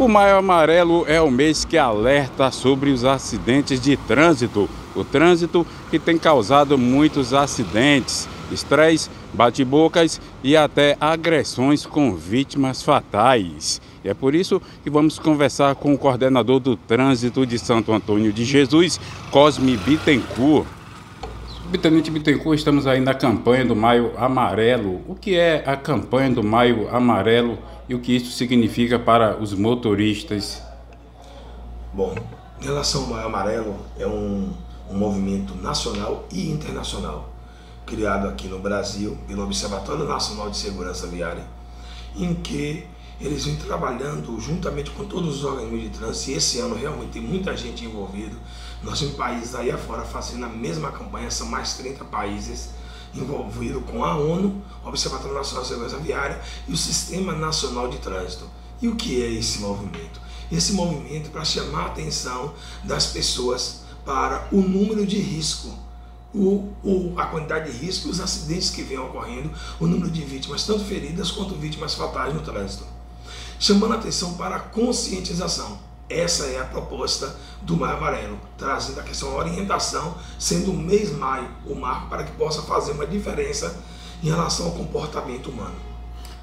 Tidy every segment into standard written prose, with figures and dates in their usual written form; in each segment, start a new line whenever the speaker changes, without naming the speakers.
O Maio Amarelo é o mês que alerta sobre os acidentes de trânsito. O trânsito que tem causado muitos acidentes, estresse, bate-bocas e até agressões com vítimas fatais. E é por isso que vamos conversar com o coordenador do trânsito de Santo Antônio de Jesus, Cosme Bittencourt. Tenente Bittencourt, estamos aí na campanha do Maio Amarelo. O que é a campanha do Maio Amarelo e o que isso significa para os motoristas?
Bom, em relação ao Maio Amarelo, é um movimento nacional e internacional, criado aqui no Brasil pelo Observatório Nacional de Segurança Viária, em que eles vêm trabalhando juntamente com todos os organismos de trânsito, e esse ano realmente tem muita gente envolvida. Nós temos países aí afora fazendo a mesma campanha, são mais 30 países envolvidos com a ONU, o Observatório Nacional de Segurança Viária e o Sistema Nacional de Trânsito. E o que é esse movimento? Esse movimento é para chamar a atenção das pessoas para o número de risco, a quantidade de risco e os acidentes que vêm ocorrendo, o número de vítimas, tanto feridas quanto vítimas fatais no trânsito. Chamando a atenção para a conscientização. Essa é a proposta do Maio Amarelo, trazendo a questão da orientação, sendo o mês maio o marco para que possa fazer uma diferença em relação ao comportamento humano.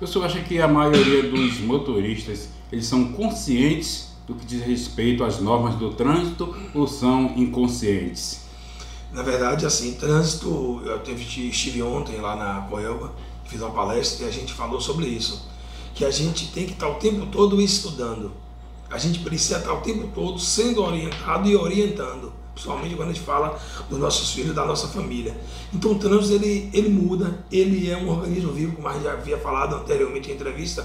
O senhor acha que a maioria dos motoristas, eles são conscientes do que diz respeito às normas do trânsito ou são inconscientes?
Na verdade, assim, trânsito, estive ontem lá na Coelba, fiz uma palestra e a gente falou sobre isso, que a gente tem que estar o tempo todo estudando. A gente precisa estar o tempo todo sendo orientado e orientando, principalmente quando a gente fala dos nossos filhos, da nossa família. Então o trânsito ele muda, ele é um organismo vivo, como a gente já havia falado anteriormente em entrevista,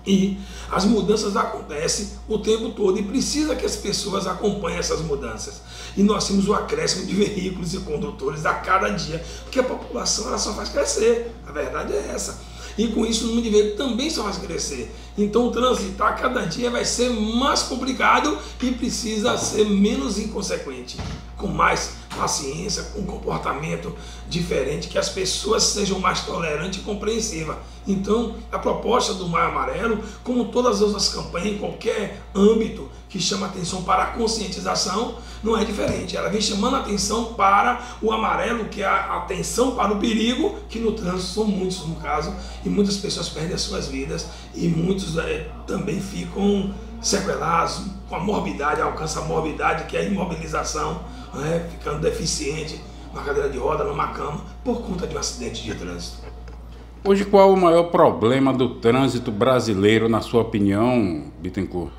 e as mudanças acontecem o tempo todo e precisa que as pessoas acompanhem essas mudanças. E nós temos o acréscimo de veículos e condutores a cada dia, porque a população ela só faz crescer, a verdade é essa. E com isso o número de veículos também só vai crescer. Então o transitar a cada dia vai ser mais complicado e precisa ser menos inconsequente, com mais paciência, com um comportamento diferente, que as pessoas sejam mais tolerantes e compreensivas. Então a proposta do Maio Amarelo, como todas as outras campanhas em qualquer âmbito que chama atenção para a conscientização, não é diferente. Ela vem chamando a atenção para o amarelo, que é a atenção para o perigo, que no trânsito são muitos no caso, e muitas pessoas perdem as suas vidas e muitos também ficam sequelados com a morbidade, alcança a morbidade, que é a imobilização, ficando deficiente, numa cadeira de roda, numa cama, por conta de um acidente de trânsito.
Hoje, qual o maior problema do trânsito brasileiro, na sua opinião, Bittencourt?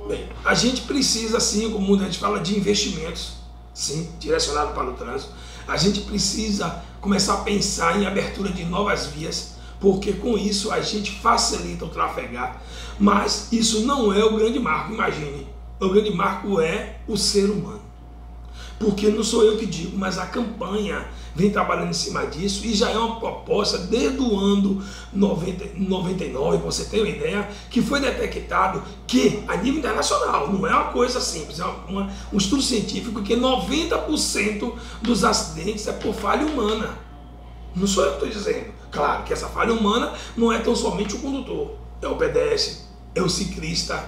Bem, a gente precisa, sim, como a gente fala de investimentos, sim, direcionado para o trânsito. A gente precisa começar a pensar em abertura de novas vias, porque com isso a gente facilita o trafegar, mas isso não é o grande marco, imagine. O grande marco é o ser humano. Porque não sou eu que digo, mas a campanha vem trabalhando em cima disso e já é uma proposta desde o ano 99, você tem uma ideia, que foi detectado que, a nível internacional, não é uma coisa simples, é um estudo científico que 90% dos acidentes é por falha humana. Não sou eu que estou dizendo. Claro que essa falha humana não é tão somente o condutor, é o pedestre, é o ciclista,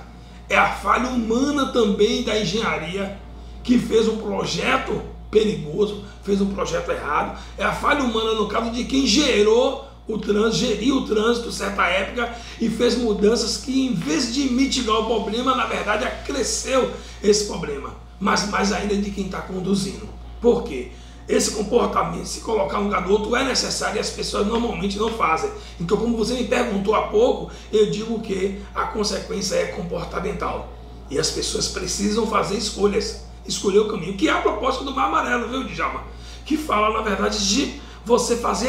é a falha humana também da engenharia, que fez um projeto perigoso, fez um projeto errado, é a falha humana no caso de quem geriu o trânsito certa época e fez mudanças que, em vez de mitigar o problema, na verdade acresceu esse problema, mas mais ainda de quem está conduzindo. Por quê? Esse comportamento, se colocar um lugar do outro, é necessário e as pessoas normalmente não fazem. Então, como você me perguntou há pouco, eu digo que a consequência é comportamental e as pessoas precisam fazer escolhas. Escolher o caminho, que é a proposta do Maio Amarelo, viu, Djalma? Que fala, na verdade, de você fazer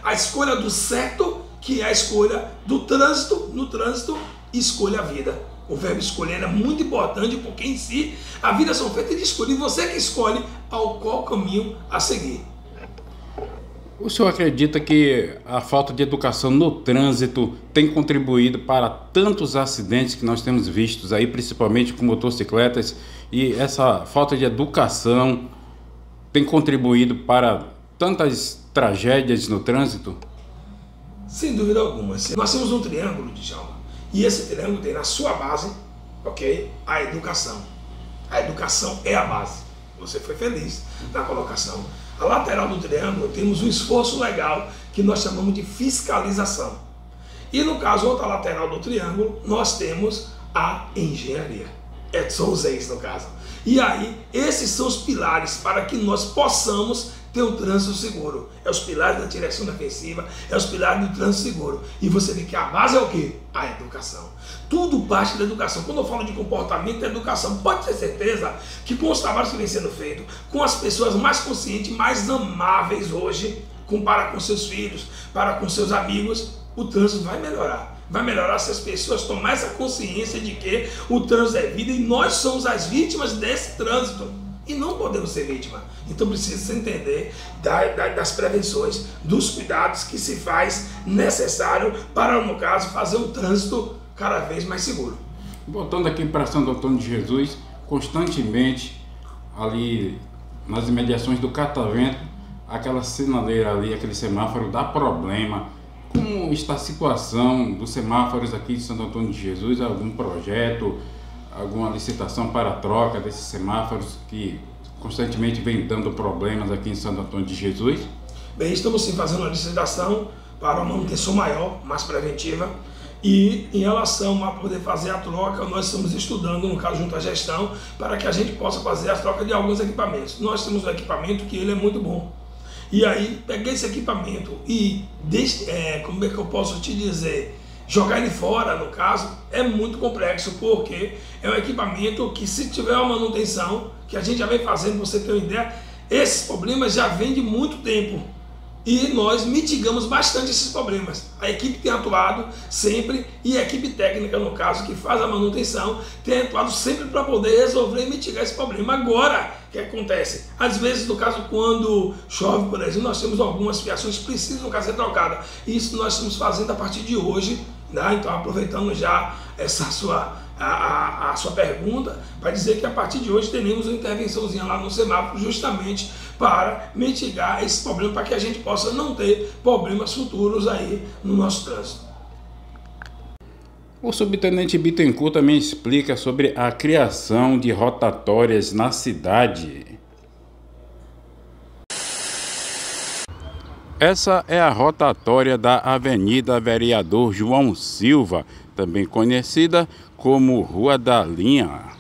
a escolha do certo, que é a escolha do trânsito, no trânsito, escolha a vida. O verbo escolher é muito importante, porque em si, a vida são feitas de escolha, e você que escolhe ao qual caminho a seguir.
O senhor acredita que a falta de educação no trânsito tem contribuído para tantos acidentes que nós temos vistos aí, principalmente com motocicletas, e essa falta de educação tem contribuído para tantas tragédias no trânsito?
Sem dúvida alguma. Nós temos um triângulo, Djalma, E esse triângulo tem na sua base, ok, a educação. A educação é a base. Você foi feliz na colocação. A lateral do triângulo temos um esforço legal que nós chamamos de fiscalização. E no caso, outra lateral do triângulo, nós temos a engenharia. São os ex no caso. E aí, esses são os pilares para que nós possamos ter um trânsito seguro. É os pilares da direção defensiva, é os pilares do trânsito seguro. E você vê que a base é o quê? A educação. Tudo parte da educação. Quando eu falo de comportamento, é educação. Pode ter certeza que com os trabalhos que vem sendo feitos, com as pessoas mais conscientes, mais amáveis hoje, para com seus filhos, para com seus amigos, o trânsito vai melhorar. Vai melhorar se as pessoas tomarem essa consciência de que o trânsito é vida e nós somos as vítimas desse trânsito. E não podemos ser vítima. Então precisa se entender das prevenções, dos cuidados que se faz necessário para, no caso, fazer um trânsito cada vez mais seguro.
Voltando aqui para Santo Antônio de Jesus, constantemente ali nas imediações do Catavento, aquela sinaleira ali, aquele semáforo dá problema. Como está a situação dos semáforos aqui de Santo Antônio de Jesus? Algum projeto, alguma licitação para a troca desses semáforos que constantemente vem dando problemas aqui em Santo Antônio de Jesus?
Bem, estamos sim fazendo uma licitação para uma manutenção maior, mais preventiva. E em relação a poder fazer a troca, nós estamos estudando, no caso junto à gestão, para que a gente possa fazer a troca de alguns equipamentos. Nós temos um equipamento que ele é muito bom. E aí, peguei esse equipamento e, como é que eu posso te dizer, jogar ele fora, no caso, é muito complexo, porque é um equipamento que, se tiver uma manutenção, que a gente já vem fazendo, pra você ter uma ideia, esses problemas já vêm de muito tempo. E nós mitigamos bastante esses problemas. A equipe tem atuado sempre, e a equipe técnica, no caso, que faz a manutenção, tem atuado sempre para poder resolver e mitigar esse problema. Agora, o que acontece? Às vezes, no caso, quando chove, por exemplo, nós temos algumas fiações que precisam, no caso, ser trocadas. Isso nós estamos fazendo a partir de hoje, né? Então, aproveitando já essa a sua pergunta, para dizer que a partir de hoje teremos uma intervençãozinha lá no semáforo, justamente para mitigar esse problema, para que a gente possa não ter problemas futuros aí no nosso trânsito.
O subtenente Bittencourt também explica sobre a criação de rotatórias na cidade. Essa é a rotatória da Avenida Vereador João Silva, também conhecida como Rua da Linha.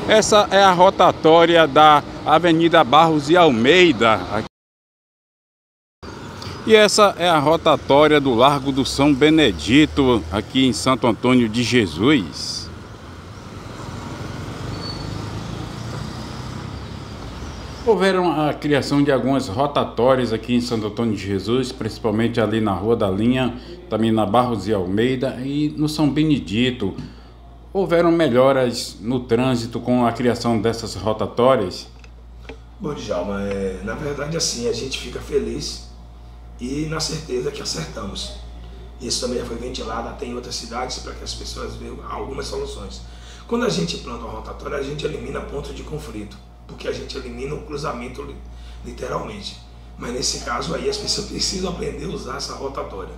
Essa é a rotatória da Avenida Barros de Almeida. E essa é a rotatória do Largo do São Benedito, aqui em Santo Antônio de Jesus. Houveram a criação de algumas rotatórias aqui em Santo Antônio de Jesus, principalmente ali na Rua da Linha, também na Barros de Almeida e no São Benedito. Houveram melhoras no trânsito com a criação dessas rotatórias?
Bom, Djalma, na verdade assim, a gente fica feliz e na certeza que acertamos. Isso também já foi ventilado até em outras cidades para que as pessoas vejam algumas soluções. Quando a gente implanta uma rotatória, a gente elimina pontos de conflito, porque a gente elimina o cruzamento literalmente. Mas nesse caso aí as pessoas precisam aprender a usar essa rotatória.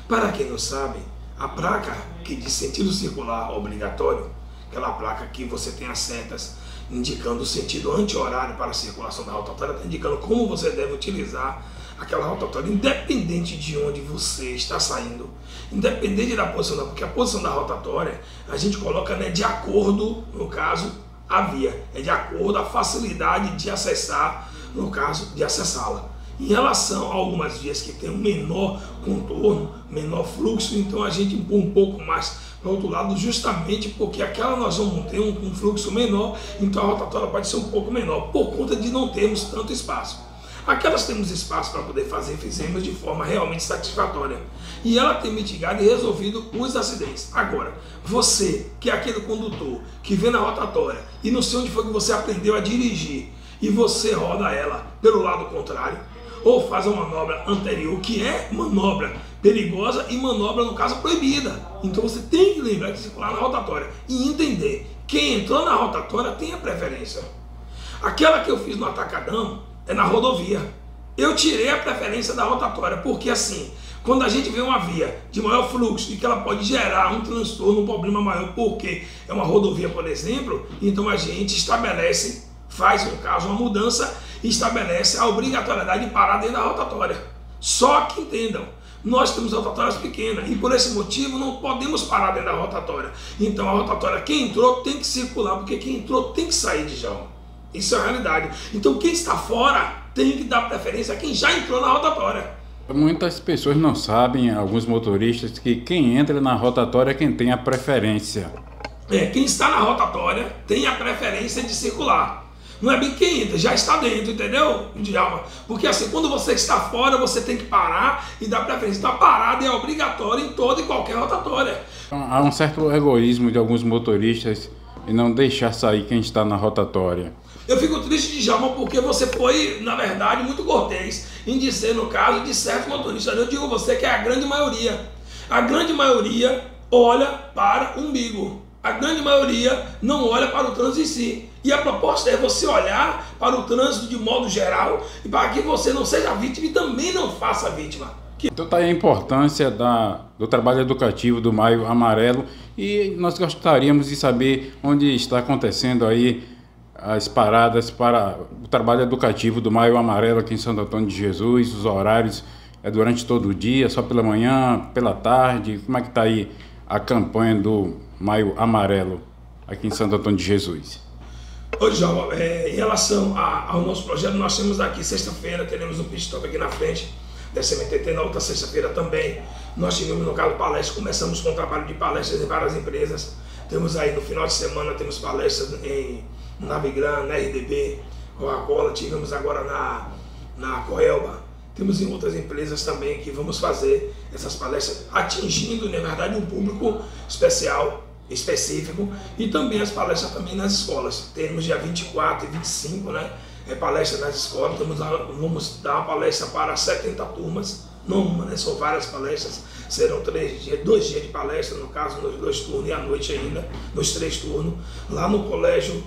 Para quem não sabe, a placa que diz sentido circular obrigatório, aquela placa que você tem as setas indicando o sentido anti-horário para a circulação da rotatória, está indicando como você deve utilizar aquela rotatória, independente de onde você está saindo, independente da posição, porque a posição da rotatória a gente coloca, né, de acordo, no caso, a via, é de acordo à facilidade de acessar, no caso, de acessá-la. Em relação a algumas vias que tem um menor contorno, menor fluxo, então a gente impõe um pouco mais para o outro lado, justamente porque aquela nós vamos ter um fluxo menor, então a rotatória pode ser um pouco menor, por conta de não termos tanto espaço. Aquelas temos espaço para poder fazer, fizemos de forma realmente satisfatória. E ela tem mitigado e resolvido os acidentes. Agora, você, que é aquele condutor que vê na rotatória e não sei onde foi que você aprendeu a dirigir, e você roda ela pelo lado contrário, ou faz uma manobra anterior, que é manobra perigosa e manobra, no caso, proibida. Então você tem que lembrar de circular na rotatória e entender, quem entrou na rotatória tem a preferência. Aquela que eu fiz no Atacadão é na rodovia. Eu tirei a preferência da rotatória, porque assim, Quando a gente vê uma via de maior fluxo e que ela pode gerar um transtorno, um problema maior, porque é uma rodovia, por exemplo, então a gente estabelece, faz no caso uma mudança e estabelece a obrigatoriedade de parar dentro da rotatória. Só que entendam, nós temos rotatórias pequenas e por esse motivo não podemos parar dentro da rotatória. Então a rotatória, quem entrou tem que circular, porque quem entrou tem que sair de Djalma. Isso é a realidade. Então quem está fora tem que dar preferência a quem já entrou na rotatória.
Muitas pessoas não sabem, alguns motoristas, que quem entra na rotatória é quem tem a preferência.
Quem está na rotatória tem a preferência de circular. Não é bem quem entra, já está dentro, entendeu? Porque assim, quando você está fora, você tem que parar e dar preferência. Então a parada é obrigatória em toda e qualquer rotatória.
Há um certo egoísmo de alguns motoristas em não deixar sair quem está na rotatória.
Eu fico triste, Djalma, porque você foi, na verdade, muito cortês em dizer, no caso, de certos motoristas. Eu digo a você que é a grande maioria. A grande maioria olha para o umbigo. A grande maioria não olha para o trânsito em si. E a proposta é você olhar para o trânsito de modo geral e para que você não seja vítima e também não faça vítima.
Então está aí a importância do trabalho educativo do Maio Amarelo e nós gostaríamos de saber onde está acontecendo aí as paradas para o trabalho educativo do Maio Amarelo aqui em Santo Antônio de Jesus. Os horários é durante todo o dia, só pela manhã, pela tarde. Como é que está aí a campanha do Maio Amarelo aqui em Santo Antônio de Jesus?
Ô, Djalma, em relação ao nosso projeto, nós temos aqui sexta-feira, teremos um pit stop aqui na frente da CMTT, na outra sexta-feira também. Nós tivemos, no caso, palestras, começamos com o trabalho de palestras em várias empresas. Temos aí, no final de semana, temos palestras em Navigran, na RDB, Coca-Cola, tivemos agora na Coelba. Temos em outras empresas também que vamos fazer essas palestras, atingindo, na verdade, um público específico, e também as palestras também nas escolas. Temos dia 24 e 25, né? Palestra nas escolas. Vamos dar uma palestra para 70 turmas, não uma, né? São várias palestras, serão 2 dias de palestra, no caso, nos 2 turnos e à noite ainda, nos 3 turnos, lá no colégio,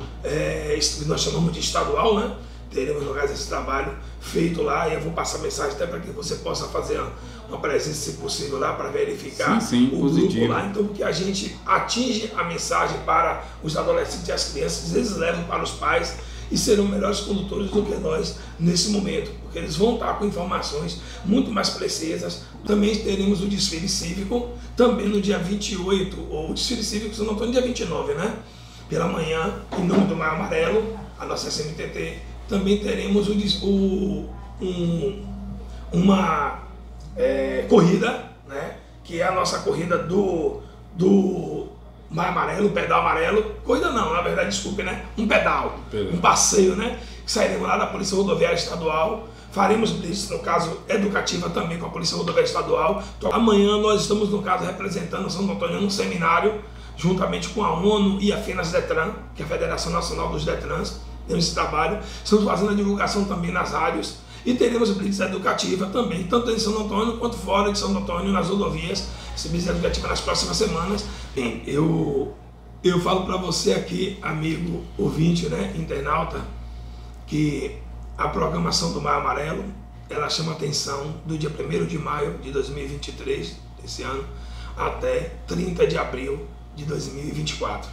nós chamamos de estadual, né? Teremos, no caso, esse trabalho feito lá, e eu vou passar mensagem até para que você possa fazer uma presença, se possível, lá para verificar o
positivo.
grupo lá. Então, porque a gente atinge a mensagem para os adolescentes e as crianças, eles levam para os pais e serão melhores condutores do que nós nesse momento, porque eles vão estar com informações muito mais precisas. Também teremos o desfile cívico, também no dia 28, ou o desfile cívico, se não estou no dia 29, né? Pela manhã, em nome do Maio Amarelo, a nossa SMTT. Também teremos uma corrida, né? Que é a nossa corrida do Maio Amarelo, pedal amarelo. Corrida não, na verdade, desculpe, né? Um pedal, um passeio, né? Que sairemos lá da Polícia Rodoviária Estadual. Faremos isso, no caso, educativa também com a Polícia Rodoviária Estadual. Então, amanhã nós estamos, no caso, representando Santo Antônio num seminário, juntamente com a ONU e a FENAS-DETRAN, que é a Federação Nacional dos Detrans. Temos esse trabalho, estamos fazendo a divulgação também nas rádios e teremos blitz educativa também, tanto em Santo Antônio quanto fora de Santo Antônio, nas rodovias, esse blitz educativa nas próximas semanas. Bem, eu falo para você aqui, amigo ouvinte, né, internauta, que a programação do Maio Amarelo, ela chama atenção do dia 1º de maio de 2023, desse ano, até 30 de abril de 2024.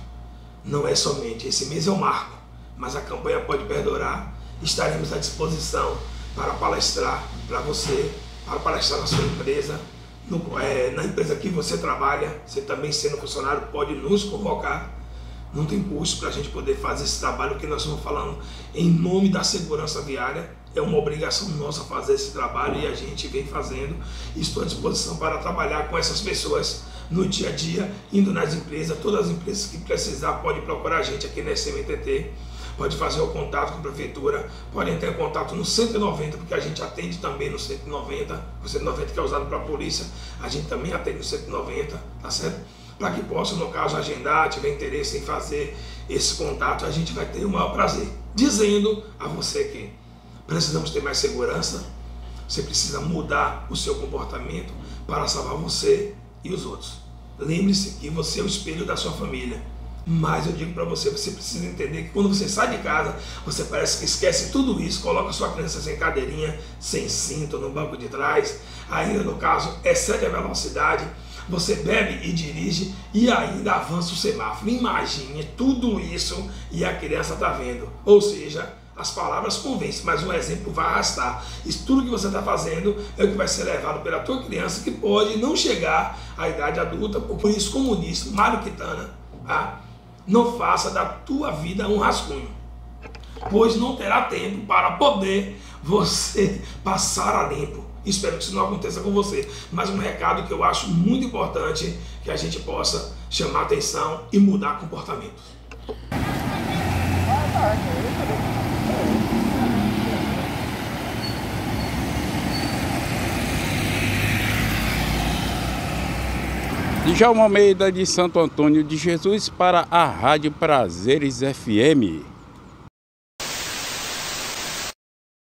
Não é somente, esse mês é o marco, mas a campanha pode perdurar. Estaremos à disposição para palestrar para você, para palestrar na sua empresa, na empresa que você trabalha. Você também, sendo funcionário, pode nos convocar. Não tem custo para a gente poder fazer esse trabalho que nós estamos falando em nome da segurança viária. É uma obrigação nossa fazer esse trabalho e a gente vem fazendo. Estou à disposição para trabalhar com essas pessoas no dia a dia, indo nas empresas. Todas as empresas que precisar podem procurar a gente aqui na SMTT. Pode fazer o contato com a prefeitura, pode entrar em contato no 190, porque a gente atende também no 190, o 190 que é usado para a polícia, a gente também atende no 190, tá certo? Para que possa, no caso, agendar, tiver interesse em fazer esse contato, a gente vai ter o maior prazer. Dizendo a você que precisamos ter mais segurança, você precisa mudar o seu comportamento para salvar você e os outros. Lembre-se que você é o espelho da sua família. Mas eu digo para você, você precisa entender que quando você sai de casa, você parece que esquece tudo isso, coloca sua criança sem cadeirinha, sem cinto, no banco de trás, ainda no caso excede a velocidade, você bebe e dirige e ainda avança o semáforo. Imagine tudo isso e a criança está vendo. Ou seja, as palavras convencem, mas o exemplo vai arrastar. Isso tudo que você está fazendo é o que vai ser levado pela tua criança, que pode não chegar à idade adulta. Por isso, como disse Mário Quintana, tá? Não faça da tua vida um rascunho, pois não terá tempo para poder você passar a limpo. Espero que isso não aconteça com você, mas um recado que eu acho muito importante, que a gente possa chamar atenção e mudar comportamento.
Djalma Almeida, de Santo Antônio de Jesus, para a Rádio Prazeres FM.